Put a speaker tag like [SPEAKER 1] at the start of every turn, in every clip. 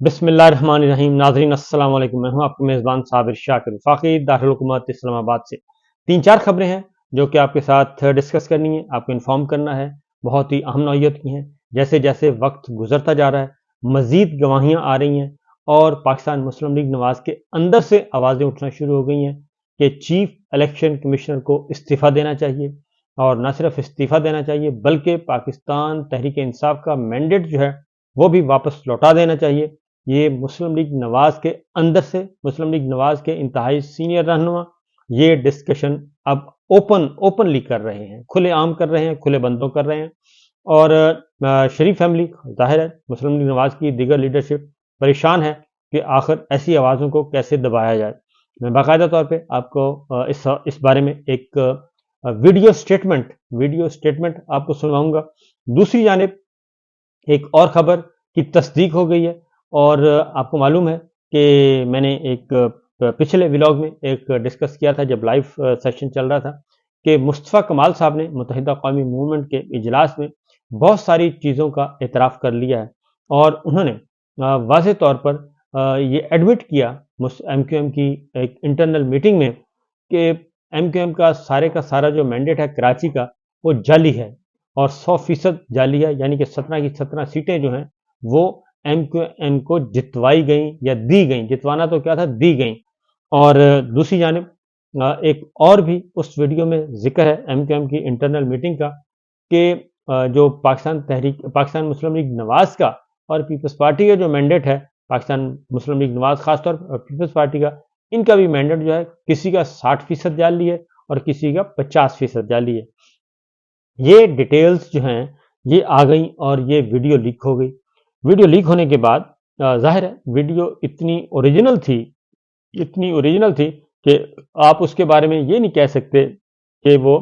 [SPEAKER 1] بسم اللہ الرحمن الرحیم۔ ناظرین السلام علیکم، میں ہوں آپ کا میزبان صابر شاکر، وفاقی دارالحکومت اسلام آباد سے 3-4 خبریں ہیں جو کہ آپ کے ساتھ ڈسکس کرنی ہے، آپ کو انفارم کرنا ہے، بہت ہی اہم نوعیت کی ہیں۔ جیسے جیسے وقت گزرتا جا رہا ہے مزید گواہیاں آ رہی ہیں اور پاکستان مسلم لیگ نواز کے اندر سے آوازیں اٹھنا شروع ہو گئی ہیں کہ چیف الیکشن کمشنر کو استعفیٰ دینا چاہیے، اور نہ صرف استعفیٰ دینا چاہیے بلکہ پاکستان تحریک انصاف کا مینڈیٹ جو ہے وہ بھی واپس لوٹا دینا چاہیے۔ یہ مسلم لیگ نواز کے اندر سے، مسلم لیگ نواز کے انتہائی سینئر رہنما یہ ڈسکشن اب اوپنلی کر رہے ہیں، کھلے عام کر رہے ہیں، کھلے بندوں کر رہے ہیں۔ اور شریف فیملی، ظاہر ہے مسلم لیگ نواز کی دیگر لیڈرشپ پریشان ہے کہ آخر ایسی آوازوں کو کیسے دبایا جائے۔ میں باقاعدہ طور پہ آپ کو اس بارے میں ایک ویڈیو سٹیٹمنٹ آپ کو سنواؤں گا۔ دوسری جانب ایک اور خبر کی تصدیق ہو گئی ہے، اور آپ کو معلوم ہے کہ میں نے ایک پچھلے ولاگ میں ایک ڈسکس کیا تھا جب لائیو سیشن چل رہا تھا کہ مصطفیٰ کمال صاحب نے متحدہ قومی موومنٹ کے اجلاس میں بہت ساری چیزوں کا اعتراف کر لیا ہے، اور انہوں نے واضح طور پر یہ ایڈمٹ کیا ایم کیو ایم کی ایک انٹرنل میٹنگ میں کہ ایم کیو ایم کا سارا جو مینڈیٹ ہے کراچی کا وہ جعلی ہے، اور 100% جعلی ہے، یعنی کہ 17 کی 17 سیٹیں جو ہیں وہ ایم کیو ایم کو جتوائی گئیں یا دی گئیں، جتوانا تو کیا تھا، دی گئیں۔ اور دوسری جانب ایک اور بھی اس ویڈیو میں ذکر ہے ایم کیو ایم کی انٹرنل میٹنگ کا کہ جو پاکستان مسلم لیگ نواز کا اور پیپلز پارٹی کا جو مینڈیٹ ہے، پاکستان مسلم لیگ نواز خاص طور پر پیپلز پارٹی کا، ان کا بھی مینڈیٹ جو ہے کسی کا 60% جعلی ہے اور کسی کا 50% جعلی ہے۔ یہ ڈیٹیلز جو ہیں یہ آ گئیں اور یہ ویڈیو لیک ہو گئی۔ ویڈیو لیک ہونے کے بعد ظاہر ہے ویڈیو اتنی اوریجنل تھی کہ آپ اس کے بارے میں یہ نہیں کہہ سکتے کہ وہ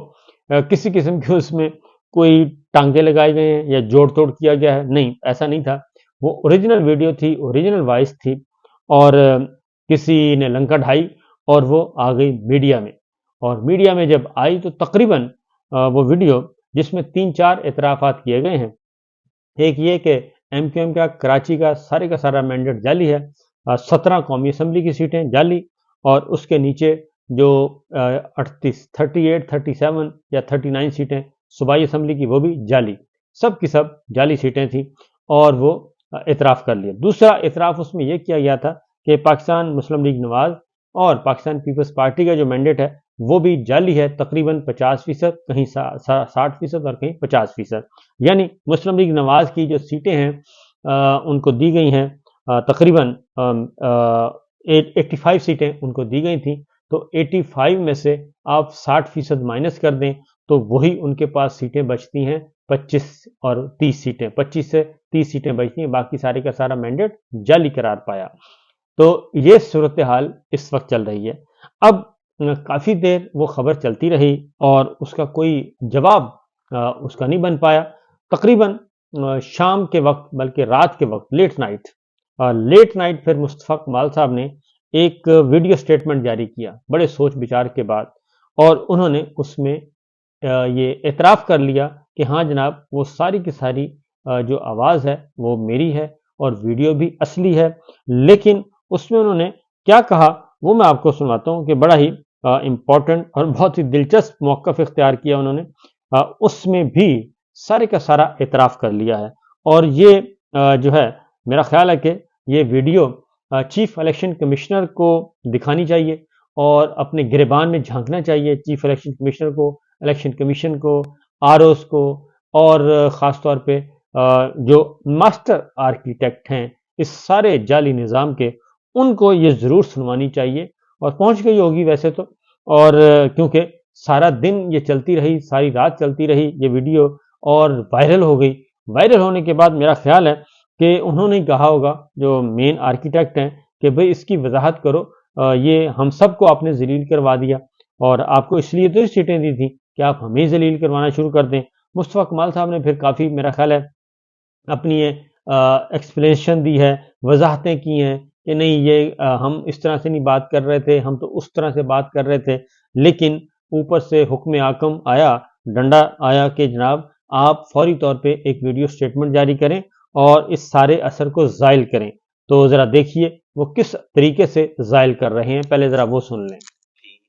[SPEAKER 1] کسی قسم کے اس میں کوئی ٹانگے لگائے گئے ہیں یا جوڑ توڑ کیا گیا ہے، نہیں، ایسا نہیں تھا۔ وہ اوریجنل ویڈیو تھی، اوریجنل وائس تھی، اور کسی نے لنکا ڈھائی اور وہ آ گئی میڈیا میں، اور میڈیا میں جب آئی تو تقریباً وہ ویڈیو جس میں 3-4 اعترافات کیے گئے ہیں، ایک یہ کہ ایم کیو ایم کا کراچی کا سارا مینڈیٹ جعلی ہے، 17 قومی اسمبلی کی سیٹیں جعلی، اور اس کے نیچے جو 38، 37 یا 39 سیٹیں صوبائی اسمبلی کی وہ بھی جعلی، سب کی سب جعلی سیٹیں تھیں، اور وہ اعتراف کر لیا۔ دوسرا اعتراف اس میں یہ کیا گیا تھا کہ پاکستان مسلم لیگ نواز اور پاکستان پیپلز پارٹی کا جو مینڈیٹ ہے وہ بھی جعلی ہے، تقریباً 50%، کہیں 60% اور کہیں 50%، یعنی مسلم لیگ نواز کی جو سیٹیں ہیں ان کو دی گئی ہیں، تقریباً 85 سیٹیں ان کو دی گئی تھیں، تو 85 میں سے آپ 60% مائنس کر دیں تو وہی ان کے پاس سیٹیں بچتی ہیں 25 اور 30 سیٹیں، 25 سے 30 سیٹیں بچتی ہیں، باقی سارے کا سارا مینڈیٹ جعلی قرار پایا۔ تو یہ صورتحال اس وقت چل رہی ہے۔ اب کافی دیر وہ خبر چلتی رہی اور اس کا کوئی جواب اس کا نہیں بن پایا۔ تقریباً شام کے وقت، بلکہ رات کے وقت، لیٹ نائٹ پھر مصطفیٰ کمال صاحب نے ایک ویڈیو سٹیٹمنٹ جاری کیا بڑے سوچ بچار کے بعد، اور انہوں نے اس میں یہ اعتراف کر لیا کہ ہاں جناب، وہ ساری کی ساری جو آواز ہے وہ میری ہے اور ویڈیو بھی اصلی ہے، لیکن اس میں انہوں نے کیا کہا وہ میں آپ کو سنواتا ہوں کہ بڑا ہی امپورٹنٹ اور بہت ہی دلچسپ موقف اختیار کیا انہوں نے۔ اس میں بھی سارے کا سارا اعتراف کر لیا ہے، اور یہ جو ہے میرا خیال ہے کہ یہ ویڈیو چیف الیکشن کمشنر کو دکھانی چاہیے اور اپنے گریبان میں جھانکنا چاہیے، چیف الیکشن کمشنر کو، الیکشن کمیشن کو، آر اوز کو، اور خاص طور پہ جو ماسٹر آرکیٹیکٹ ہیں اس سارے جعلی نظام کے، ان کو یہ ضرور سنوانی چاہیے، اور پہنچ گئی ہوگی ویسے تو، اور کیونکہ سارا دن یہ چلتی رہی، ساری رات چلتی رہی یہ ویڈیو، اور وائرل ہو گئی۔ وائرل ہونے کے بعد میرا خیال ہے کہ انہوں نے کہا ہوگا جو مین آرکیٹیکٹ ہیں کہ بھئی اس کی وضاحت کرو، یہ ہم سب کو آپ نے ذلیل کروا دیا، اور آپ کو اس لیے تو سیٹیں دی تھیں کہ آپ ہمیں ذلیل کروانا شروع کر دیں۔ مصطفیٰ کمال صاحب نے پھر کافی میرا خیال ہے اپنی ایکسپلینیشن دی ہے، وضاحتیں کی ہیں کہ نہیں، یہ ہم اس طرح سے نہیں بات کر رہے تھے، ہم تو اس طرح سے بات کر رہے تھے، لیکن اوپر سے حکم حاکم آیا، ڈنڈا آیا کہ جناب آپ فوری طور پہ ایک ویڈیو سٹیٹمنٹ جاری کریں اور اس سارے اثر کو زائل کریں۔ تو ذرا دیکھیے وہ کس طریقے سے زائل کر رہے ہیں، پہلے ذرا وہ سن لیں.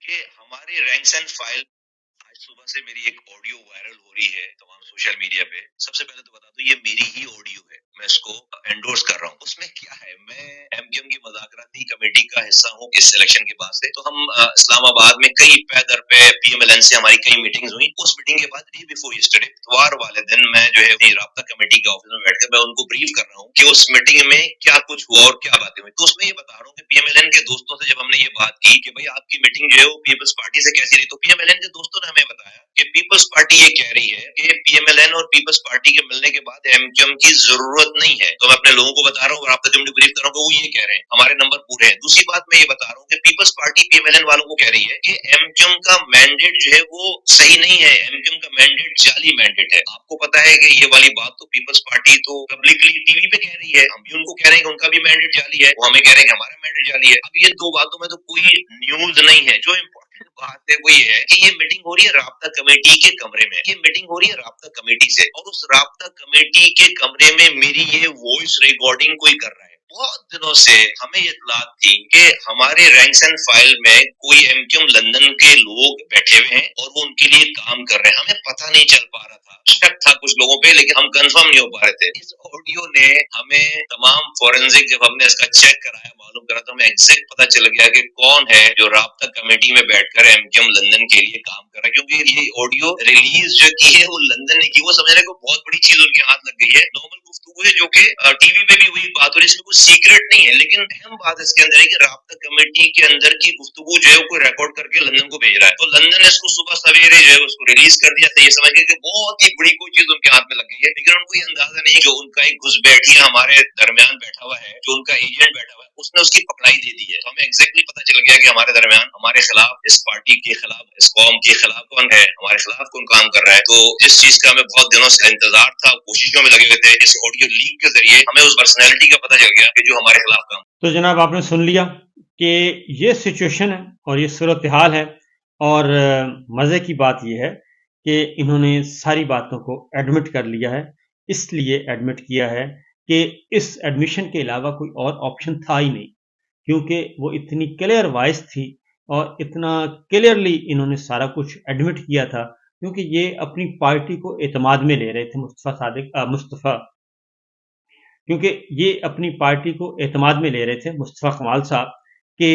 [SPEAKER 2] کہ ہمارے رینکس اینڈ فائل آج صبح سے میری ایک آڈیو وائرل ہو رہی ہے تمام سوشل میڈیا پہ. سب سے پہلے تو بتا دوں یہ میری ہی آڈیو ہے، میں اس کو انڈورس کر رہا ہوں. اس میں کیا ہے، میں ایم کیو ایم کی مذاکراتی کمیٹی کا حصہ ہوں اس سلیکشن کے بعد سے. تو ہم اسلام آباد میں کئی پے در پہ پی ایم ایل این سے ہماری کئی میٹنگز ہوئی. اس میٹنگ کے بعد ڈے بیفور یسٹرڈے اتوار والے دن میں جو ہے رابطہ کمیٹی کے آفس میں بیٹھ کر میں ان کو بریف کر رہا ہوں کہ اس میٹنگ میں کیا کچھ ہوا اور کیا باتیں ہوئی. تو اس میں یہ بتا رہا ہوں کہ پی ایم ایل این کے دوستوں سے جب ہم نے یہ بات کی کہ بھائی آپ کی میٹنگ جو ہے وہ پیپلز پارٹی سے کیسی رہی، تو پی ایم ایل این کے دوستوں نے ہمیں بتایا کہ پیپلز پارٹی یہ کہہ رہی ہے کہ پی ایم ایل این اور پیپلز پارٹی کے ملنے کے بعد ایم کیو ایم کی ضرورت نہیں ہے. تو میں اپنے لوگوں کو بتا رہا ہوں اور آپ کو بریف کر رہا ہوں کہ وہ یہ کہہ رہے ہیں ہمارے نمبر پورے ہیں. دوسری بات میں یہ بتا رہا ہوں کہ پیپلز پارٹی پی ایم ایل این والوں کو کہہ رہی ہے کہ ایم کیو ایم کا مینڈیٹ جو ہے وہ صحیح نہیں ہے، ایم کیو ایم کا مینڈیٹ جعلی مینڈیٹ ہے. آپ کو پتا ہے کہ یہ والی بات تو پیپلز پارٹی تو پبلکلی ٹی وی پہ کہہ رہی ہے، ہم بھی ان کو کہہ رہے ہیں کہ ان کا بھی مینڈیٹ جعلی ہے، وہ ہمیں کہہ رہے ہیں کہ ہمارا مینڈیٹ جعلی ہے. اب یہ دو باتوں میں تو کوئی نیوز نہیں ہے. جو بات ہے وہ یہ ہے کہ یہ میٹنگ ہو رہی ہے رابطہ کمیٹی کے کمرے میں، یہ میٹنگ ہو رہی ہے رابطہ کمیٹی سے، اور اس رابطہ کمیٹی کے کمرے میں میری یہ وائس ریکارڈنگ کوئی کر رہا ہے. بہت دنوں سے ہمیں یہ اطلاعات تھی کہ ہمارے رینکس اینڈ فائل میں کوئی ایم کیو ایم لندن کے لوگ بیٹھے ہوئے ہیں اور وہ ان کے لیے کام کر رہے ہیں. ہمیں پتہ نہیں چل پا رہا تھا، شک تھا کچھ لوگوں پہ، لیکن ہم کنفرم نہیں ہو پا رہے تھے. اس آڈیو نے ہمیں تمام فورینزک جب ہم نے اس کا چیک کرایا، معلوم کرا، تو ہمیں ایگزیکٹ پتہ چل گیا کہ کون ہے جو رابطہ کمیٹی میں بیٹھ کر ایم کیو ایم لندن کے لیے کام کر رہا ہے. کیونکہ یہ آڈیو ریلیز جو کی ہے وہ لندن نے کی، وہ سمجھنے کو بہت بڑی چیز ان کے ہاتھ لگ گئی ہے. نارمل گفتگو ہے جو کہ ٹی وی پہ بھی وہی بات ہو رہی ہے، اس میں کوئی سیکرٹ نہیں ہے. لیکن اہم بات اس کے اندر ہے کہ رابطہ کمیٹی کے اندر کی گفتگو جو ہے وہ کوئی ریکارڈ کر کے لندن کو بھیج رہا ہے. تو لندن نے اس کو صبح سویرے جو ہے اس کو ریلیز کر دیا تھا، یہ سمجھ گئے کہ بہت ہی بڑی کوئی چیز ان کے ہاتھ میں لگ گئی ہے. لیکن ان کو یہ اندازہ نہیں جو ان کا ایک گھسپیٹھیا ہمارے درمیان بیٹھا ہوا ہے، جو ان کا ایجنٹ بیٹھا ہوا ہے، اس نے اس کی پکڑائی دے دی ہے. تو ہمیں ایگزیکٹلی پتہ چل گیا کہ ہمارے درمیان، ہمارے خلاف، اس پارٹی کے خلاف، اس قوم کے خلاف کون ہے، ہمارے خلاف کون کام کر رہا ہے. تو اس چیز کا ہمیں بہت دنوں سے انتظار تھا، کوششوں میں لگے ہوئے تھے. اس آڈیو لیک کے ذریعے ہمیں اس پرسنالٹی کا پتہ چل گیا کہ جو ہمارے خلاف کام.
[SPEAKER 1] تو جناب آپ نے سن لیا کہ یہ سچویشن ہے اور یہ صورتحال ہے، اور مزے کی بات یہ ہے کہ انہوں نے ساری باتوں کو ایڈمٹ کر لیا ہے. اس لیے ایڈمٹ کیا ہے کہ اس ایڈمیشن کے علاوہ کوئی اور آپشن تھا ہی نہیں، کیونکہ وہ اتنی کلیئر وائس تھی اور اتنا کلیئرلی انہوں نے سارا کچھ ایڈمٹ کیا تھا، کیونکہ یہ اپنی پارٹی کو اعتماد میں لے رہے تھے. کیونکہ یہ اپنی پارٹی کو اعتماد میں لے رہے تھے مصطفیٰ کمال صاحب کہ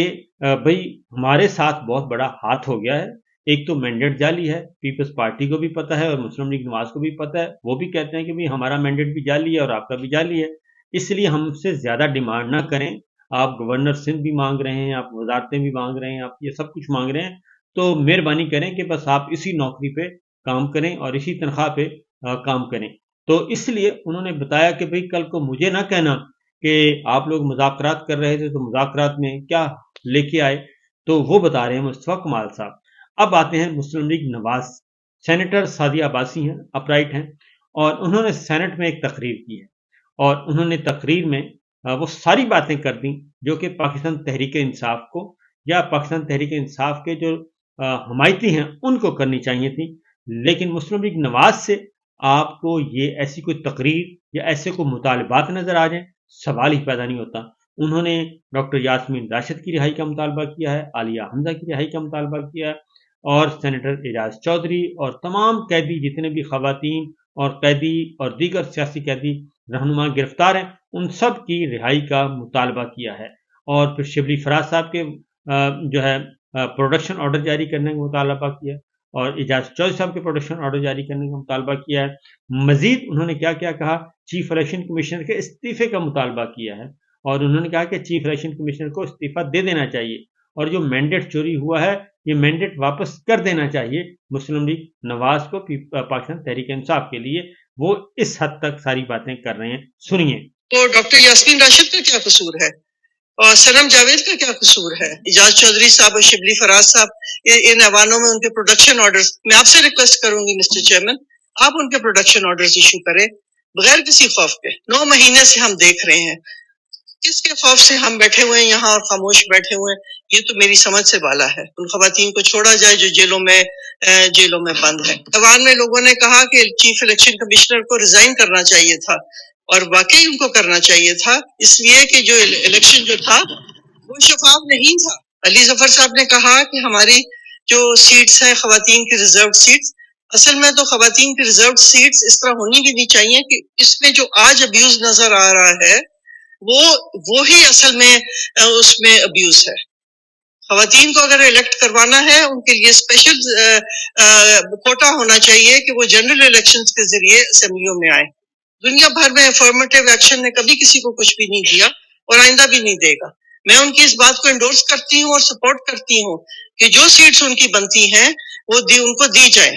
[SPEAKER 1] بھئی ہمارے ساتھ بہت بڑا ہاتھ ہو گیا ہے. ایک تو مینڈیٹ جعلی ہے، پیپلز پارٹی کو بھی پتہ ہے اور مسلم لیگ نواز کو بھی پتہ ہے. وہ بھی کہتے ہیں کہ بھئی ہمارا مینڈیٹ بھی جعلی ہے اور آپ کا بھی جعلی ہے، اس لیے ہم سے زیادہ ڈیمانڈ نہ کریں. آپ گورنر سندھ بھی مانگ رہے ہیں، آپ وزارتیں بھی مانگ رہے ہیں، آپ یہ سب کچھ مانگ رہے ہیں، تو مہربانی کریں کہ بس آپ اسی نوکری پہ کام کریں اور اسی تنخواہ پہ کام کریں. تو اس لیے انہوں نے بتایا کہ بھئی کل کو مجھے نہ کہنا کہ آپ لوگ مذاکرات کر رہے تھے تو مذاکرات میں کیا لے کے آئے. تو وہ بتا رہے ہیں مصطفیٰ کمال صاحب. اب آتے ہیں مسلم لیگ نواز. سینیٹر سعدیہ عباسی ہیں، اپرائٹ ہیں، اور انہوں نے سینٹ میں ایک تقریر کی ہے، اور انہوں نے تقریر میں وہ ساری باتیں کر دیں جو کہ پاکستان تحریک انصاف کو یا پاکستان تحریک انصاف کے جو حمایتی ہیں ان کو کرنی چاہیے تھی. لیکن مسلم لیگ نواز سے آپ کو یہ ایسی کوئی تقریر یا ایسے کوئی مطالبات نظر آ جائیں، سوال ہی پیدا نہیں ہوتا. انہوں نے ڈاکٹر یاسمین راشد کی رہائی کا مطالبہ کیا ہے، عالیہ حمزہ کی رہائی کا مطالبہ کیا ہے، اور سینیٹر اعجاز چودھری اور تمام قیدی جتنے بھی خواتین اور قیدی اور دیگر سیاسی قیدی رہنما گرفتار ہیں ان سب کی رہائی کا مطالبہ کیا ہے. اور پھر شبلی فراز صاحب کے جو ہے پروڈکشن آرڈر جاری کرنے کا مطالبہ کیا ہے، اور اعجاز چودھری صاحب کے پروڈکشن آرڈر جاری کرنے کا مطالبہ کیا ہے. مزید انہوں نے کیا کیا کہا، چیف الیکشن کمشنر کے استعفے کا مطالبہ کیا ہے، اور انہوں نے کہا کہ چیف الیکشن کمشنر کو استعفیٰ دے دینا چاہیے، اور جو مینڈیٹ چوری ہوا ہے یہ مینڈیٹ واپس کر دینا چاہیے مسلم لیگ نواز کو پاکستان تحریک انصاف کے لیے. وہ اس حد تک ساری باتیں کر رہے ہیں، سنیے.
[SPEAKER 3] تو ڈاکٹر یاسمین راشد کا کیا قصور ہے اور سنم جاوید کا کیا قصور ہے؟ اعجاز چودھری صاحب اور شبلی فراز صاحب ان ایوانوں میں ان کے پروڈکشن آرڈرز، میں آپ سے ریکویسٹ کروں گی مسٹر چیئرمین، آپ ان کے پروڈکشن آرڈرز ایشو کریں بغیر کسی خوف کے. 9 مہینے سے ہم دیکھ رہے ہیں، کس کے خوف سے ہم بیٹھے ہوئے ہیں یہاں اور خاموش بیٹھے ہوئے ہیں؟ یہ تو میری سمجھ سے بالا ہے. ان خواتین کو چھوڑا جائے جو جیلوں میں بند ہے. ایوان میں لوگوں نے کہا کہ چیف الیکشن کمشنر کو ریزائن کرنا چاہیے تھا، اور واقعی ان کو کرنا چاہیے تھا، اس لیے کہ جو الیکشن جو تھا وہ شفاف نہیں تھا۔ علی ظفر صاحب نے کہا کہ ہماری جو سیٹس ہیں خواتین کی ریزروڈ سیٹس، اصل میں تو خواتین کی ریزروڈ سیٹس اس طرح ہونی بھی نہیں چاہیے کہ اس میں جو آج ابیوز نظر آ رہا ہے وہی اصل میں اس میں ابیوز ہے۔ خواتین کو اگر الیکٹ کروانا ہے ان کے لیے اسپیشل کوٹا ہونا چاہیے کہ وہ جنرل الیکشنز کے ذریعے اسمبلیوں میں آئیں۔ دنیا بھر میں افرمیٹیو ایکشن نے کبھی کسی کو کچھ بھی نہیں دیا اور آئندہ بھی نہیں دے گا۔ میں ان کی اس بات کو انڈورس کرتی ہوں اور سپورٹ کرتی ہوں کہ جو سیٹس ان کی بنتی ہیں وہ ان کو دی جائیں۔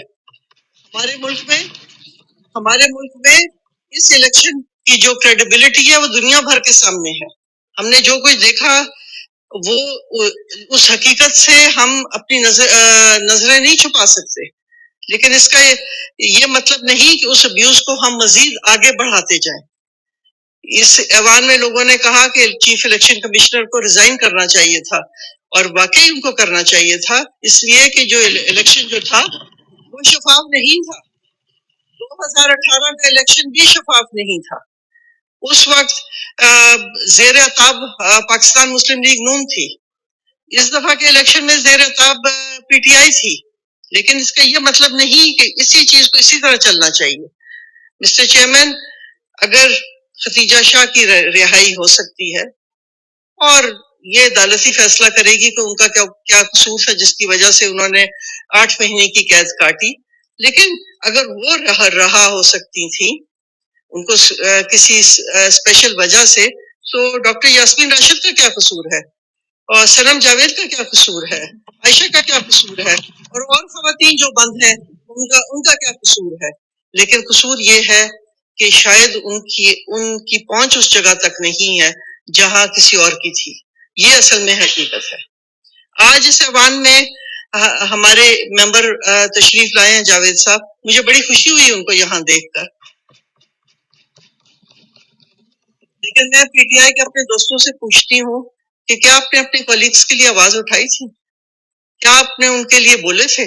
[SPEAKER 3] ہمارے ملک میں اس الیکشن کی جو کریڈیبلٹی ہے وہ دنیا بھر کے سامنے ہے۔ ہم نے جو کچھ دیکھا وہ اس حقیقت سے ہم اپنی نظریں نہیں چھپا سکتے، لیکن اس کا یہ مطلب نہیں کہ اس ابیوز کو ہم مزید آگے بڑھاتے جائیں۔ اس ایوان میں لوگوں نے کہا کہ چیف الیکشن کمشنر کو ریزائن کرنا چاہیے تھا، اور واقعی ان کو کرنا چاہیے تھا، اس لیے کہ جو الیکشن جو تھا وہ شفاف نہیں تھا۔ 2018 کا الیکشن بھی شفاف نہیں تھا۔ اس وقت زیر عتاب پاکستان مسلم لیگ نون تھی، اس دفعہ کے الیکشن میں زیر عتاب پی ٹی آئی تھی، لیکن اس کا یہ مطلب نہیں کہ اسی چیز کو اسی طرح چلنا چاہیے۔ مسٹر چیئرمین، اگر ختیجہ شاہ کی رہائی ہو سکتی ہے اور یہ عدالتی فیصلہ کرے گی کہ ان کا کیا قصور ہے جس کی وجہ سے انہوں نے 8 مہینے کی قید کاٹی، لیکن اگر وہ رہا ہو سکتی تھی ان کو کسی اسپیشل وجہ سے، تو ڈاکٹر یاسمین راشد کا کیا قصور ہے، اور سنم جاوید کا کیا قصور ہے، عائشہ کا کیا قصور ہے، اور خواتین جو بند ہیں ان کا کیا قصور ہے؟ لیکن قصور یہ ہے کہ شاید ان کی پہنچ اس جگہ تک نہیں ہے جہاں کسی اور کی تھی۔ یہ اصل میں حقیقت ہے۔ آج اس ایوان میں ہمارے ممبر تشریف لائے ہیں جاوید صاحب، مجھے بڑی خوشی ہوئی ان کو یہاں دیکھ کر، لیکن میں پی ٹی آئی کے اپنے دوستوں سے پوچھتی ہوں کہ کیا آپ نے اپنے کولیگز کے لیے آواز اٹھائی تھی؟ کیا آپ نے ان کے لیے بولے تھے؟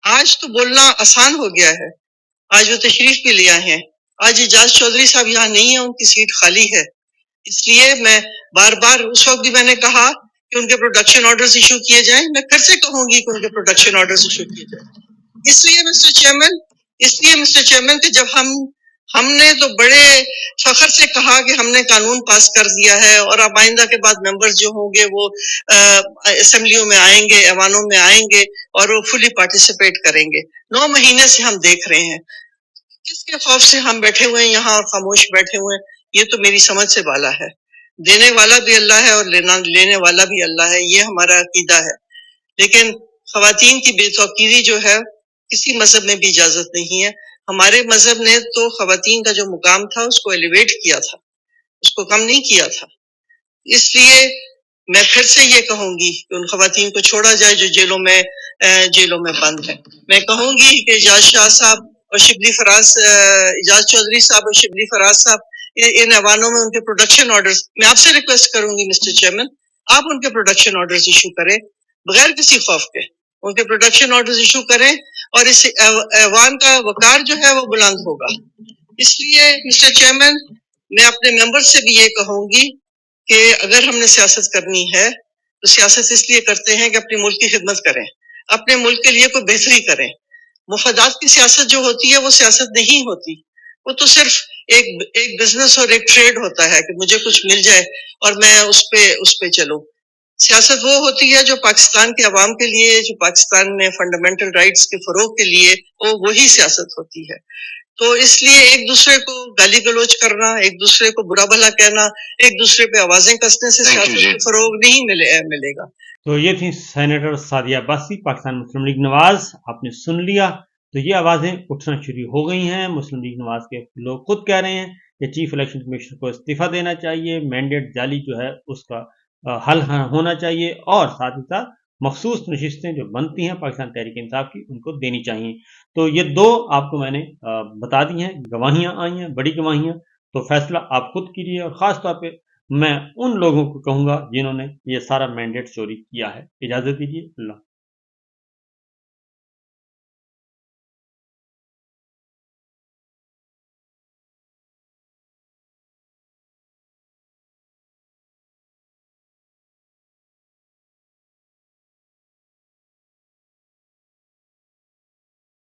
[SPEAKER 3] آج تو بولنا آسان ہو گیا ہے، آج وہ تشریف بھی لے آئے ہیں۔ آج اعجاز چودھری صاحب یہاں نہیں ہیں، ان کی سیٹ خالی ہے، اس لیے میں بار بار، اس وقت بھی میں نے کہا کہ ان کے پروڈکشن آرڈرز ایشو کیے جائیں، میں پھر سے کہوں گی کہ ان کے پروڈکشن آرڈرز ایشو کیے جائیں۔ اس لیے مسٹر چیئرمین کہ جب ہم نے تو بڑے فخر سے کہا کہ ہم نے قانون پاس کر دیا ہے، اور اب آئندہ کے بعد ممبرز جو ہوں گے وہ اسمبلیوں میں آئیں گے، ایوانوں میں آئیں گے، اور وہ فلی پارٹیسپیٹ کریں گے۔ 9 مہینے سے ہم دیکھ رہے ہیں، کس کے خوف سے ہم بیٹھے ہوئے ہیں یہاں اور خاموش بیٹھے ہوئے ہیں، یہ تو میری سمجھ سے بالا ہے۔ دینے والا بھی اللہ ہے اور لینے والا بھی اللہ ہے، یہ ہمارا عقیدہ ہے، لیکن خواتین کی بے توقیری جو ہے کسی مذہب میں بھی اجازت نہیں ہے۔ ہمارے مذہب نے تو خواتین کا جو مقام تھا اس کو ایلیویٹ کیا تھا، اس کو کم نہیں کیا تھا۔ اس لیے میں پھر سے یہ کہوں گی کہ ان خواتین کو چھوڑا جائے جو جیلوں میں بند ہیں۔ میں کہوں گی کہ اعجاز شاہ صاحب اور اعجاز چودھری صاحب اور شبلی فراز صاحب ان ایوانوں میں ان کے پروڈکشن آرڈرز، میں آپ سے ریکویسٹ کروں گی مسٹر چیئرمین، آپ ان کے پروڈکشن آرڈرز ایشو کریں بغیر کسی خوف کے، ان کے پروڈکشن آرڈرز ایشو کریں، اور اس ایوان کا وقار جو ہے وہ بلند ہوگا۔ اس لیے مسٹر چیئرمین، میں اپنے ممبر سے بھی یہ کہوں گی کہ اگر ہم نے سیاست کرنی ہے تو سیاست اس لیے کرتے ہیں کہ اپنے ملک کی خدمت کریں، اپنے ملک کے لیے کوئی بہتری کریں۔ مفادات کی سیاست جو ہوتی ہے وہ سیاست نہیں ہوتی، وہ تو صرف ایک بزنس اور ایک ٹریڈ ہوتا ہے کہ مجھے کچھ مل جائے اور میں اس پہ چلوں۔ سیاست وہ ہوتی ہے جو پاکستان کے عوام کے لیے، جو پاکستان میں فنڈامنٹل رائٹس کے فروغ کے لیے، وہی سیاست ہوتی ہے۔ تو اس لیے ایک دوسرے کو گالی گلوچ کرنا، ایک دوسرے کو برا بھلا کہنا، ایک دوسرے پہ آوازیں کسنے سے سیاست کو فروغ نہیں ملے گا۔
[SPEAKER 1] تو یہ تھی سینیٹر سعدیہ عباسی، پاکستان مسلم لیگ نواز۔ آپ نے سن لیا، تو یہ آوازیں اٹھنا شروع ہو گئی ہیں۔ مسلم لیگ نواز کے لوگ خود کہہ رہے ہیں کہ چیف الیکشن کمیشنر کو استعفیٰ دینا چاہیے، مینڈیٹ جعلی جو ہے اس کا حل ہونا چاہیے، اور ساتھ ہی ساتھ مخصوص نشستیں جو بنتی ہیں پاکستان تحریک انصاف کی ان کو دینی چاہیے۔ تو یہ 2 آپ کو میں نے بتا دی ہیں، گواہیاں آئی ہیں، بڑی گواہیاں، تو فیصلہ آپ خود کیجیے، اور خاص طور پہ میں ان لوگوں کو کہوں گا جنہوں نے یہ سارا مینڈیٹ چوری کیا ہے۔ اجازت دیجیے، اللہ